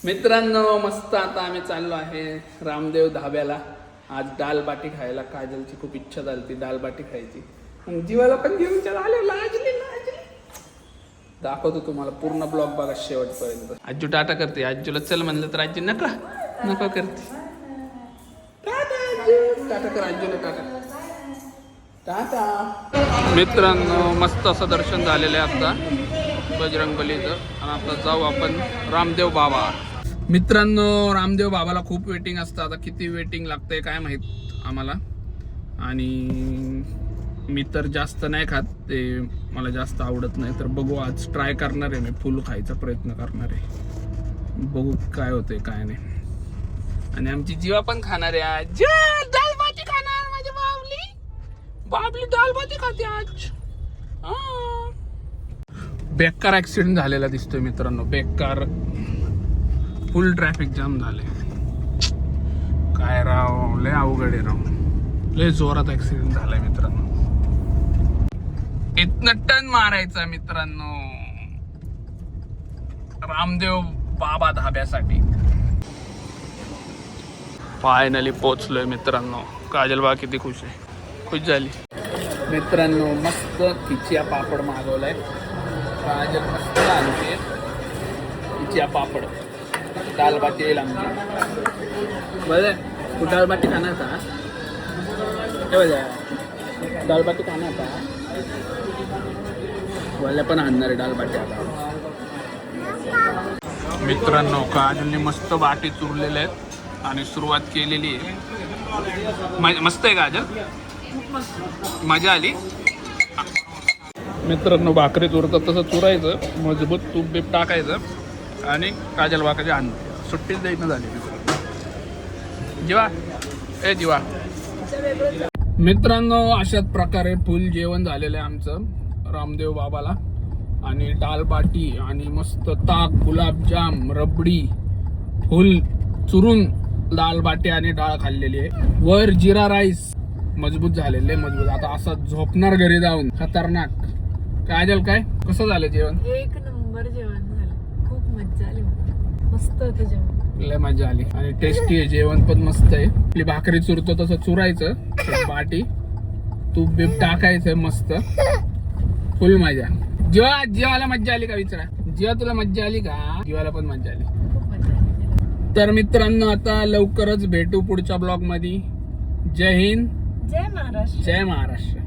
मित्रांनो मस्त आता आम्ही चाललो आहे रामदेव धाब्याला. आज दाल बाटी खायला. काजलची खूप इच्छा झाली ती दाल बाटी खायची. मग जीवाला पण घेऊन लाजली लाजली. दाखवतो तुम्हाला पूर्ण ब्लॉग बघा शेवटपर्यंत. आजू टाटा करते. आजूला चल म्हणलं तर आजी नका नका करते. टाटा कर आजूला टाटा टाटा. मित्रांनो मस्त असं दर्शन झालेलं आहे आता बजरंगबलीचं. आणि आता जाऊ आपण रामदेव बाबा. मित्रांनो रामदेव बाबाला खूप वेटिंग असतं. आता किती वेटिंग लागतंय काय माहित आम्हाला. आणि मी तर जास्त नाही खात ते, मला जास्त आवडत नाही. तर बघू आज ट्राय करणार आहे मी. फुल खायचा प्रयत्न करणार आहे. बघू काय होतंय काय नाही. आणि आमची जीवा पण खाणार आहे आज. दाल भाजी खाणार माझी बाबली. बाबली दाल भाजी खाते आज. बेकार ऍक्सिडेंट झालेला दिसतोय मित्रांनो. बेकार फुल ट्रॅफिक जाम झाले. काय राव लय अवघड आहे राव. लय जोरात ऍक्सिडेंट झालाय मित्रांनो. इथनं टन मारायचा मित्रांनो रामदेव बाबा धाब्यासाठी. फायनली पोहोचलोय मित्रांनो. काजल बा किती खुश आहे. खुश झाली मित्रांनो. मस्त खिचिया पापड मागवलाय. काजल मस्त आणते खिचिया पापड. दाल बाटी येईल आमची. बरं तू दाल बाटी खाणार का? दाल बाटी खाणार का? वाल्या पण आणणार आहे दाल बाटी आता. मित्रांनो काजलने मस्त बाटी चुरलेल्या आहेत आणि सुरुवात केलेली आहे. मस्त आहे काजल. मजा आली. मित्रांनो भाकरी चुरतात तसं चुरायचं. मजबूत तूप बीप टाकायचं आणि काजल बाकाची आण सुट्टीच द्यायचं झाली. जीवा ए जीवा. मित्रांनो अशाच प्रकारे फुल जेवण झालेलं आहे आमचं रामदेव बाबाला. आणि दाल बाटी आणि मस्त ताक गुलाबजाम रबडी फुल चुरून दाल बाटी आणि डाळ खाल्लेली आहे. वर जिरा राईस मजबूत झालेले मजबूत. आता असं झोपणार घरी जाऊन खतरनाक. काजल काय कसं झालं जेवण? एक नंबर जेवण झालं. खूप मजा आली. मस्त होतं जेवण. लय मजा आली आणि टेस्टी आहे जेवण पण मस्त आहे. आपली भाकरी चुरतो तसं चुरायचं. बाटी तूप बीप टाकायचं मस्त. फुल मजा. जीवाला मज्जा आली का विचारा. जीवा तुला मज्जा आली का? जीवाला पण मज्जा आली. खूप मजा आली. तर मित्रांनो आता लवकरच भेटू पुढच्या ब्लॉग मध्ये. जय हिंद जय महाराष्ट्र. जय महाराष्ट्र.